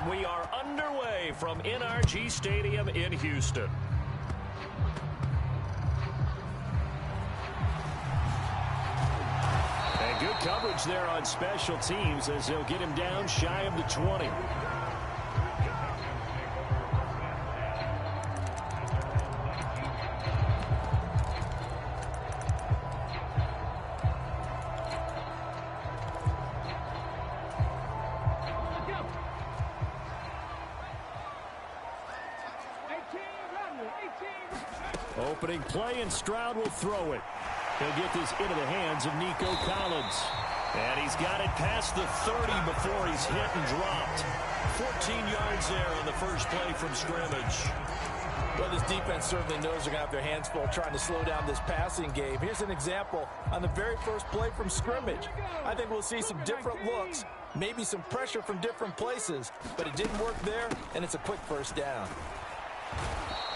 And we are underway from NRG Stadium in Houston. And good coverage there on special teams as they'll get him down shy of the 20. Opening play, and Stroud will throw it. He'll get this into the hands of Nico Collins. And he's got it past the 30 before he's hit and dropped. 14 yards there on the first play from scrimmage. Well, this defense certainly knows they're going to have their hands full trying to slow down this passing game. Here's an example on the very first play from scrimmage. I think we'll see some different looks, maybe some pressure from different places, but it didn't work there, and it's a quick first down.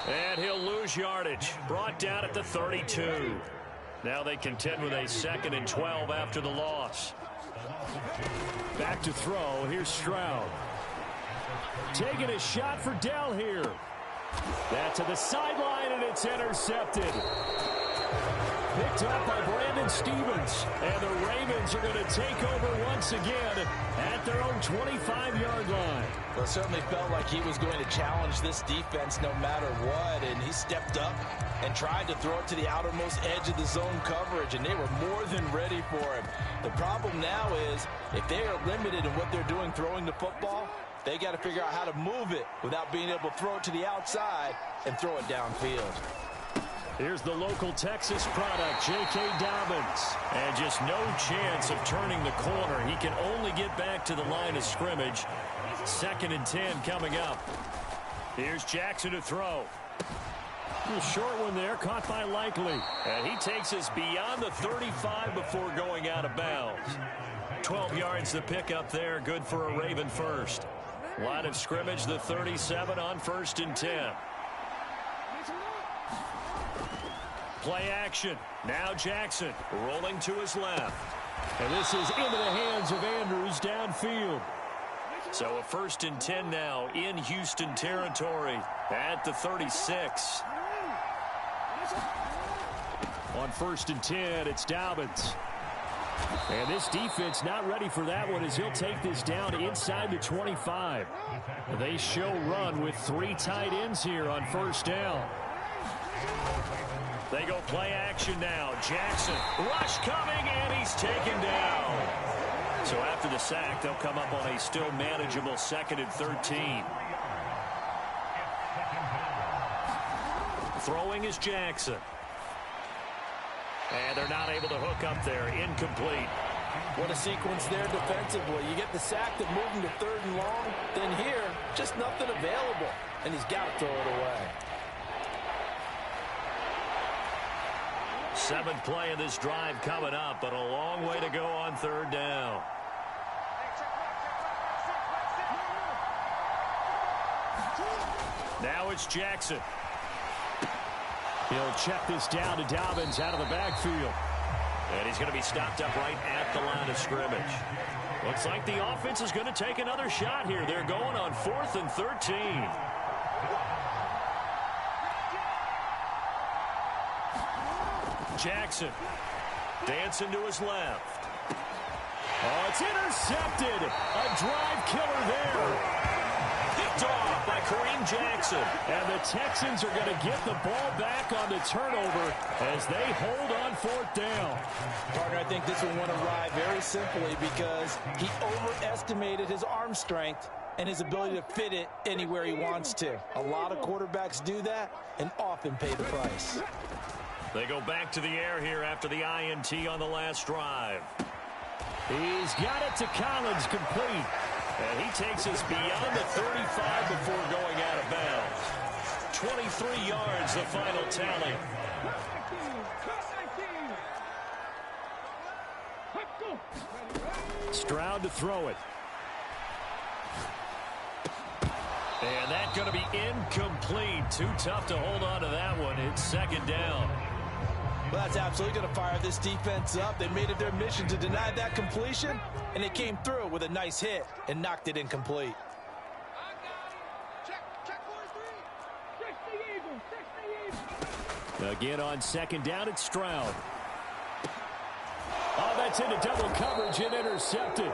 And he'll lose yardage. Brought down at the 32. Now they contend with a 2nd and 12 after the loss. Back to throw. Here's Stroud. Taking a shot for Dell here. That to the sideline, and it's intercepted. Picked up by Brandon Stevens. And the Ravens are going to take over once again at their own 25-yard line. Well, it certainly felt like he was going to challenge this defense no matter what, and he stepped up and tried to throw it to the outermost edge of the zone coverage, and they were more than ready for him. The problem now is if they are limited in what they're doing throwing the football, they got to figure out how to move it without being able to throw it to the outside and throw it downfield. Here's the local Texas product, J.K. Dobbins. And just no chance of turning the corner. He can only get back to the line of scrimmage. 2nd and 10 coming up. Here's Jackson to throw. A short one there, caught by Likely. And he takes us beyond the 35 before going out of bounds. 12 yards to pick up there, good for a Raven first. Line of scrimmage, the 37 on 1st and 10. Play action. Now Jackson rolling to his left. And this is into the hands of Andrews downfield. So a 1st and 10 now in Houston territory at the 36. On 1st and 10, it's Dobbins. And this defense not ready for that one as he'll take this down inside the 25. They show run with 3 tight ends here on 1st down. They go play action now. Jackson, rush coming, and he's taken down. So after the sack, they'll come up on a still manageable 2nd and 13. Throwing is Jackson. And they're not able to hook up there. Incomplete. What a sequence there defensively. You get the sack that moved him to 3rd and long. Then here, just nothing available. And he's got to throw it away. 7th play of this drive coming up, but a long way to go on 3rd down. Now it's Jackson. He'll check this down to Dobbins out of the backfield. And he's going to be stopped up right at the line of scrimmage. Looks like the offense is going to take another shot here. They're going on 4th and 13. Jackson dancing to his left. Oh, it's intercepted. A drive killer there. Picked off by Kareem Jackson. And the Texans are going to get the ball back on the turnover as they hold on 4th down. Partner, I think this one went awry very simply because he overestimated his arm strength and his ability to fit it anywhere he wants to. A lot of quarterbacks do that and often pay the price. They go back to the air here after the INT on the last drive. He's got it to Collins, complete. And he takes us beyond the 35 before going out of bounds. 23 yards, the final tally. Stroud to throw it. And that's going to be incomplete. Too tough to hold on to that one. It's 2nd down. Well, that's absolutely going to fire this defense up. They made it their mission to deny that completion, and they came through with a nice hit and knocked it incomplete. Again on second down, it's Stroud. Oh, that's into double coverage and intercepted.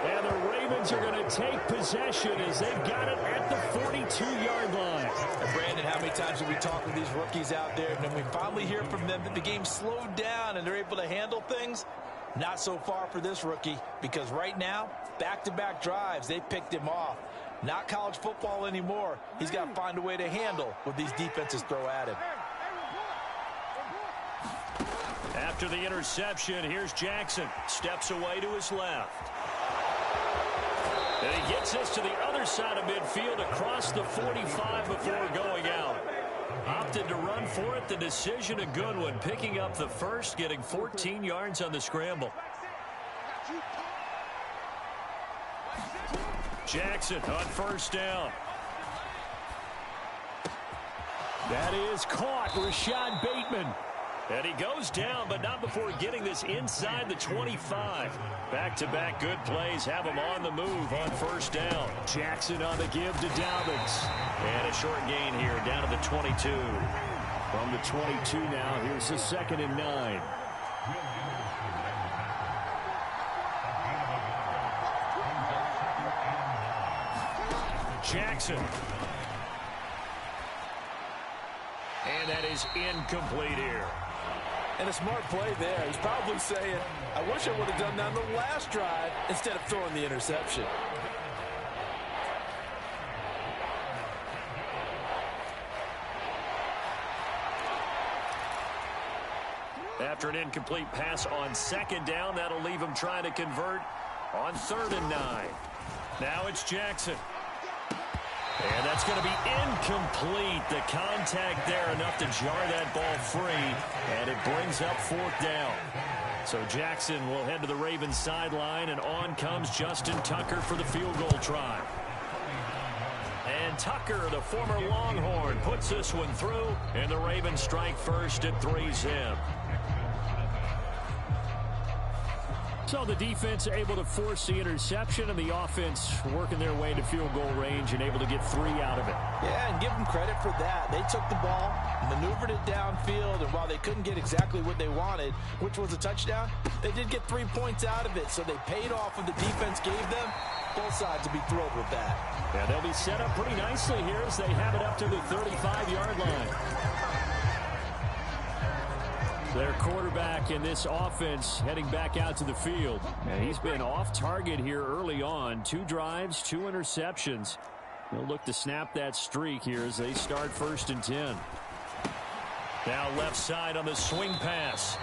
And the Ravens are going to take possession as they've got it at the 42-yard line. And Brandon, how many times have we talked with these rookies out there, and then we finally hear from them that the game slowed down and they're able to handle things? Not so far for this rookie, because right now, back-to-back drives, they picked him off. Not college football anymore. He's got to find a way to handle what these defenses throw at him. After the interception, here's Jackson. Steps away to his left. And he gets us to the other side of midfield across the 45 before going out. Opted to run for it. The decision a good one. Picking up the first, getting 14 yards on the scramble. Jackson on first down. That is caught. Rashad Bateman. And he goes down, but not before getting this inside the 25. Back-to-back good plays have him on the move on first down. Jackson on the give to Dobbins. And a short gain here down to the 22. From the 22 now, here's the 2nd and 9. Jackson. And that is incomplete here. And a smart play there. He's probably saying, I wish I would have done that on the last drive instead of throwing the interception. After an incomplete pass on second down, that'll leave him trying to convert on 3rd and 9. Now it's Jackson. And that's going to be incomplete. The contact there enough to jar that ball free. And it brings up 4th down. So Jackson will head to the Ravens sideline. And on comes Justin Tucker for the field goal try. And Tucker, the former Longhorn, puts this one through. And the Ravens strike first at 3-zip. So the defense able to force the interception, and the offense working their way to field goal range and able to get 3 out of it. Yeah, and give them credit for that. They took the ball, maneuvered it downfield, and while they couldn't get exactly what they wanted, which was a touchdown, they did get 3 points out of it. So they paid off what the defense gave them. Both sides will be thrilled with that. Yeah, they'll be set up pretty nicely here as they have it up to the 35-yard line. Their quarterback in this offense heading back out to the field. And he's been off target here early on. 2 drives, 2 interceptions. He'll look to snap that streak here as they start 1st and 10. Now left side on the swing pass.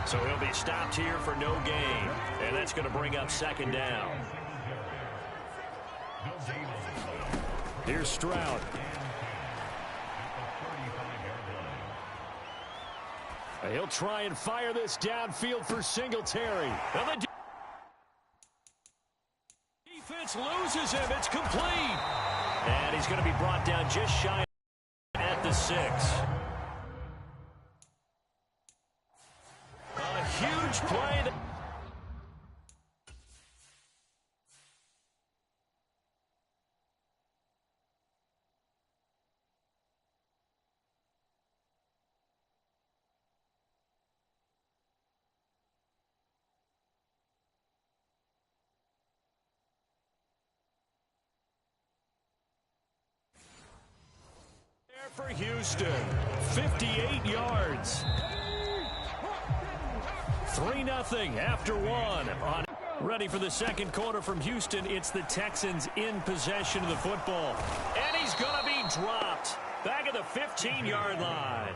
So he'll be stopped here for no gain. And that's going to bring up 2nd down. Here's Stroud. He'll try and fire this downfield for Singletary. And the defense loses him. It's complete. And he's going to be brought down just shy at the 6. A huge play. For Houston, 58 yards. 3-0 after 1. Ready for the second quarter from Houston. It's the Texans in possession of the football. And he's going to be dropped. Back at the 15-yard line.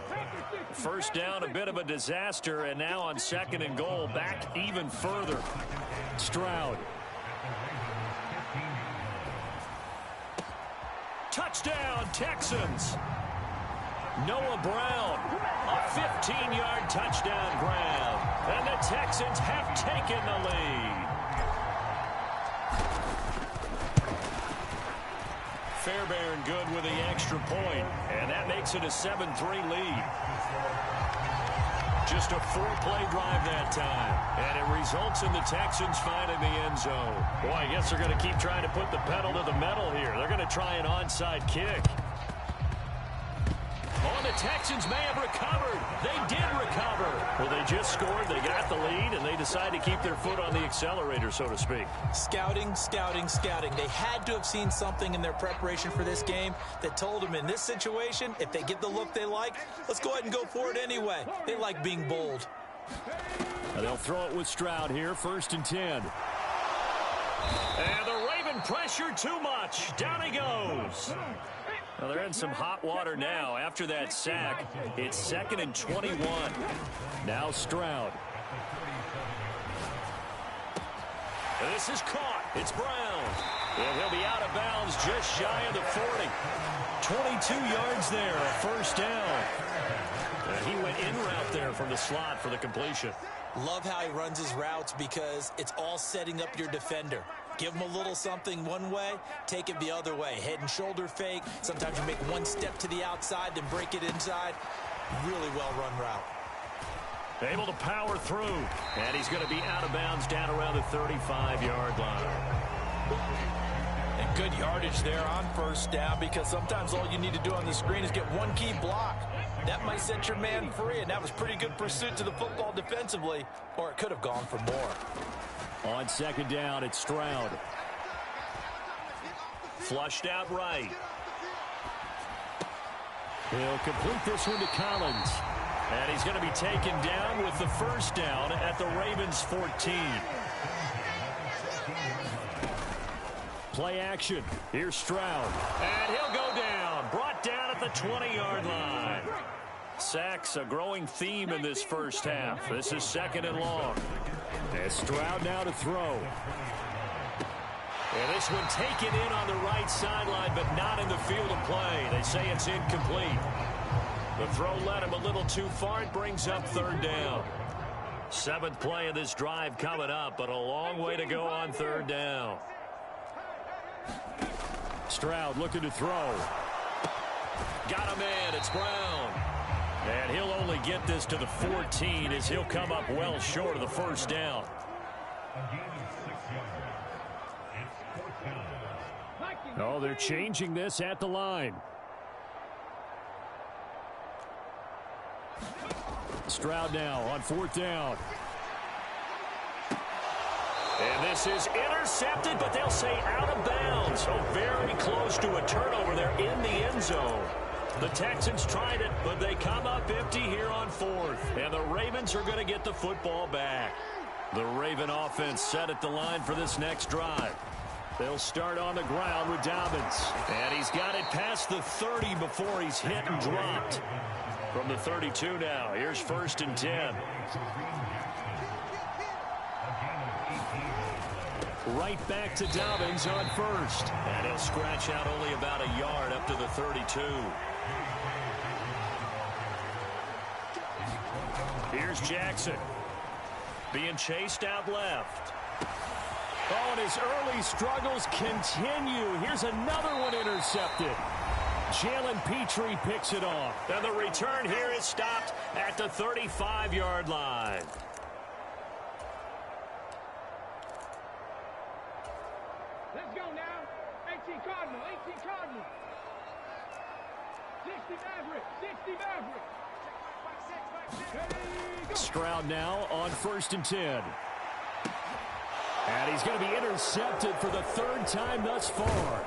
First down, a bit of a disaster. And now on 2nd and goal, back even further. Stroud. Touchdown, Texans. Noah Brown, a 15-yard touchdown grab. And the Texans have taken the lead. Fairbairn good with the extra point. And that makes it a 7-3 lead. Just a 4-play drive that time. And it results in the Texans finding the end zone. Boy, I guess they're going to keep trying to put the pedal to the metal here. They're going to try an onside kick. On the Texans may have recovered. They did recover. Well, they just scored. They got the lead, and they decide to keep their foot on the accelerator, so to speak. Scouting, scouting, scouting. They had to have seen something in their preparation for this game that told them in this situation, if they get the look they like, let's go ahead and go for it anyway. They like being bold. And they'll throw it with Stroud here, 1st and 10. And the Raven pressure too much. Down he goes. Well, they're in some hot water now. After that sack, it's 2nd and 21. Now Stroud. And this is caught. It's Brown. And he'll be out of bounds just shy of the 40. 22 yards there, a 1st down. And he went in route there from the slot for the completion. Love how he runs his routes because it's all setting up your defender. Give him a little something one way, take it the other way. Head and shoulder fake. Sometimes you make one step to the outside, then break it inside. Really well-run route. Able to power through. And he's going to be out of bounds down around the 35-yard line. And good yardage there on 1st down because sometimes all you need to do on the screen is get one key block. That might set your man free, and that was pretty good pursuit to the football defensively, or it could have gone for more. On 2nd down, it's Stroud. Flushed out right. He'll complete this one to Collins. And he's going to be taken down with the 1st down at the Ravens' 14. Play action. Here's Stroud. And he'll go down. Brought down at the 20-yard line. Sacks a growing theme in this 1st half. This is 2nd and long. And Stroud now to throw. And this one taken in on the right sideline, but not in the field of play. They say it's incomplete. The throw led him a little too far. It brings up 3rd down. 7th play of this drive coming up, but a long way to go on 3rd down. Stroud looking to throw. Got him in. It's Brown. And he'll only get this to the 14 as he'll come up well short of the 1st down. Oh, they're changing this at the line. Stroud now on 4th down. And this is intercepted, but they'll say out of bounds. So very close to a turnover there in the end zone. The Texans tried it, but they come up empty here on 4th. And the Ravens are going to get the football back. The Raven offense set at the line for this next drive. They'll start on the ground with Dobbins. And he's got it past the 30 before he's hit and dropped. From the 32 now, here's 1st and 10. Right back to Dobbins on 1st. And he'll scratch out only about a yard up to the 32. Here's Jackson. Being chased out left. Oh, and his early struggles continue. Here's another one intercepted. Jalen Petrie picks it off. And the return here is stopped at the 35-yard line. Let's go now. 18 Cardinal, 18 Cardinal. 60 Maverick, 60 Maverick. Stroud now on 1st and 10. And he's going to be intercepted for the 3rd time thus far.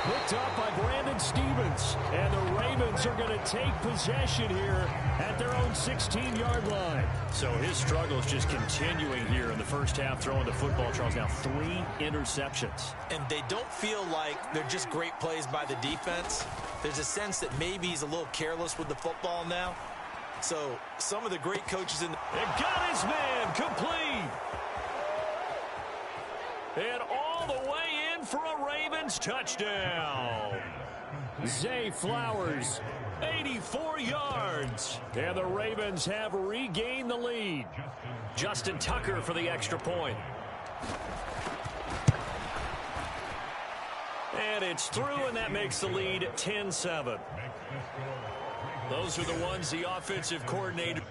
Picked up by Brandon Stevens. And the Ravens are going to take possession here at their own 16-yard line. So his struggles just continuing here in the 1st half throwing the football. Charles, now 3 interceptions. And they don't feel like they're just great plays by the defense. There's a sense that maybe he's a little careless with the football now. So some of the great coaches in the... And got his man complete. And all the way in for a Ravens touchdown. Zay Flowers, 84 yards. And the Ravens have regained the lead. Justin Tucker for the extra point. And it's through, and that makes the lead 10-7. Those are the ones the offensive coordinators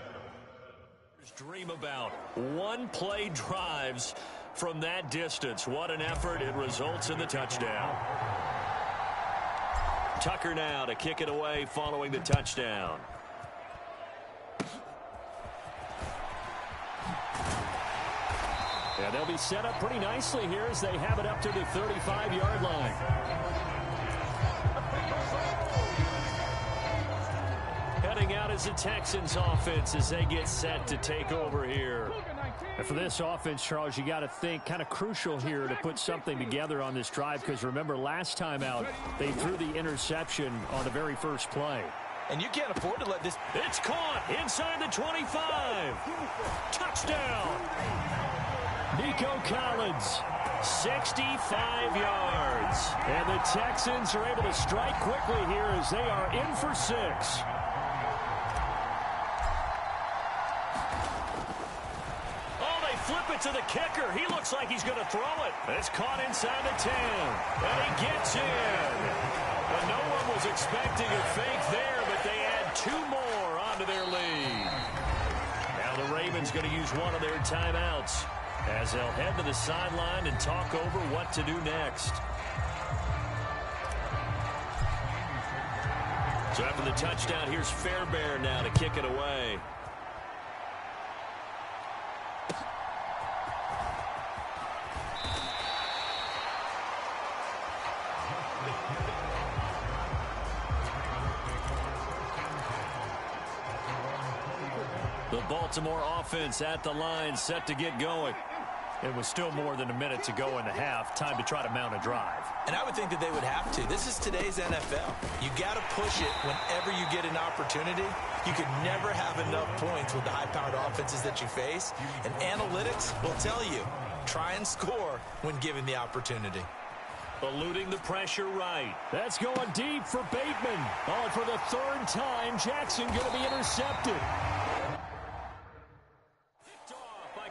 dream about. One-play drives from that distance. What an effort. It results in the touchdown. Tucker now to kick it away following the touchdown. Yeah, they'll be set up pretty nicely here as they have it up to the 35-yard line. Heading out as the Texans offense as they get set to take over here. And for this offense, Charles, you got to think kind of crucial here to put something together on this drive, because remember last time out they threw the interception on the very first play. And you can't afford to let this. It's caught inside the 25. Touchdown. Nico Collins, 65 yards. And the Texans are able to strike quickly here as they are in for 6. Flip it to the kicker. He looks like he's going to throw it. It's caught inside the 10. And he gets in. But no one was expecting a fake there, but they add 2 more onto their lead. Now the Ravens going to use one of their timeouts as they'll head to the sideline and talk over what to do next. So after the touchdown, here's Fairbairn now to kick it away. The Baltimore offense at the line, set to get going. It was still more than a minute to go in the half. Time to try to mount a drive. And I would think that they would have to. This is today's NFL. You got to push it whenever you get an opportunity. You can never have enough points with the high-powered offenses that you face. And analytics will tell you, try and score when given the opportunity. Eluding the pressure right. That's going deep for Bateman. Oh, and for the 3rd time, Jackson going to be intercepted.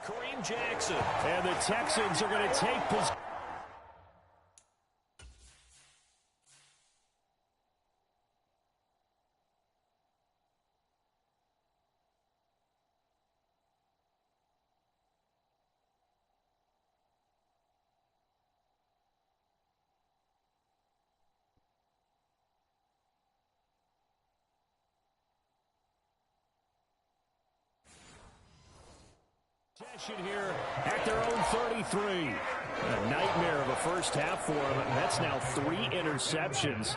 Kareem Jackson. And the Texans are going to take possession. Here at their own 33. A nightmare of a first half for him. That's now 3 interceptions.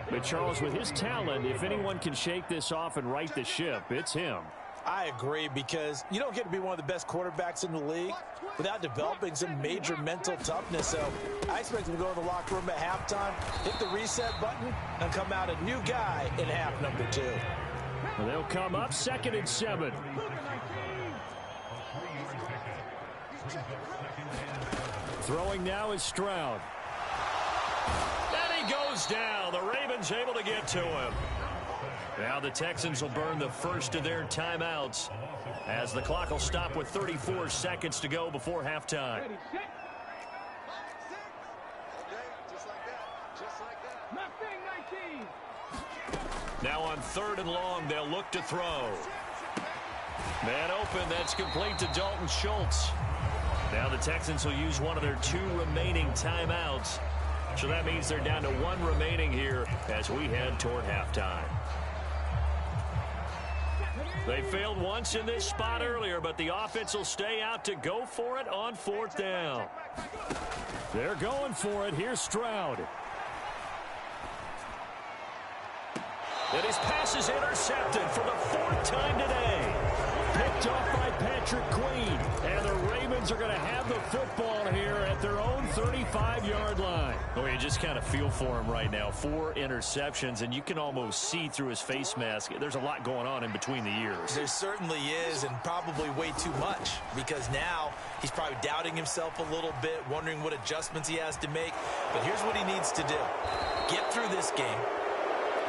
But Charles, with his talent, if anyone can shake this off and right the ship, it's him. I agree, because you don't get to be one of the best quarterbacks in the league without developing some major mental toughness. So I expect him to go to the locker room at halftime, hit the reset button, and come out a new guy in half number 2. Well, they'll come up 2nd and 7. Throwing now is Stroud. And he goes down. The Ravens able to get to him. Now the Texans will burn the first of their timeouts as the clock will stop with 34 seconds to go before halftime. Now on 3rd and long, they'll look to throw. Man open, that's complete to Dalton Schultz. Now the Texans will use one of their 2 remaining timeouts. So that means they're down to 1 remaining here as we head toward halftime. They failed once in this spot earlier, but the offense will stay out to go for it on 4th down. They're going for it. Here's Stroud. And his pass is intercepted for the 4th time today. Picked off by Patrick Queen. And the Ravens are going to have the football here at their own 35-yard line. Oh, you just kind of feel for him right now. 4 interceptions, and you can almost see through his face mask. There's a lot going on in between the years. There certainly is, and probably way too much, because now he's probably doubting himself a little bit, wondering what adjustments he has to make. But here's what he needs to do. Get through this game,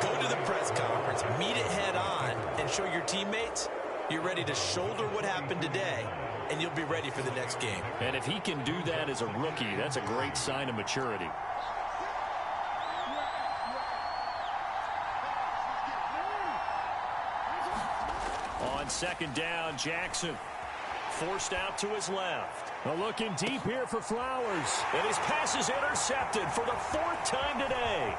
go to the press conference, meet it head on, and show your teammates you're ready to shoulder what happened today, and you'll be ready for the next game. And if he can do that as a rookie, that's a great sign of maturity. On 2nd down, Jackson forced out to his left. Looking deep here for Flowers. And his pass is intercepted for the 4th time today.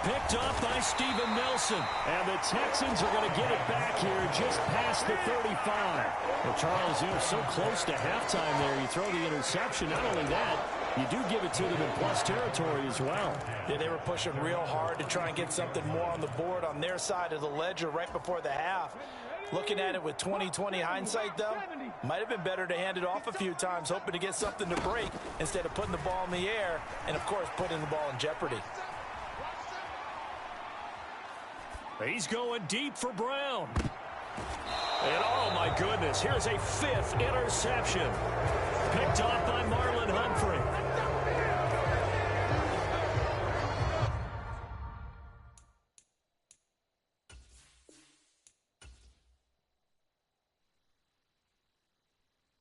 Picked off by Steven Nelson. And the Texans are going to get it back here just past the 35. Well, Charles, so close to halftime there. You throw the interception. Not only that, you do give it to them in plus territory as well. Yeah, they were pushing real hard to try and get something more on the board on their side of the ledger right before the half. Looking at it with 20/20 hindsight, though, might have been better to hand it off a few times, hoping to get something to break instead of putting the ball in the air and, of course, putting the ball in jeopardy. He's going deep for Brown. And, oh, my goodness, here's a 5th interception. Picked off by Marlon Humphrey.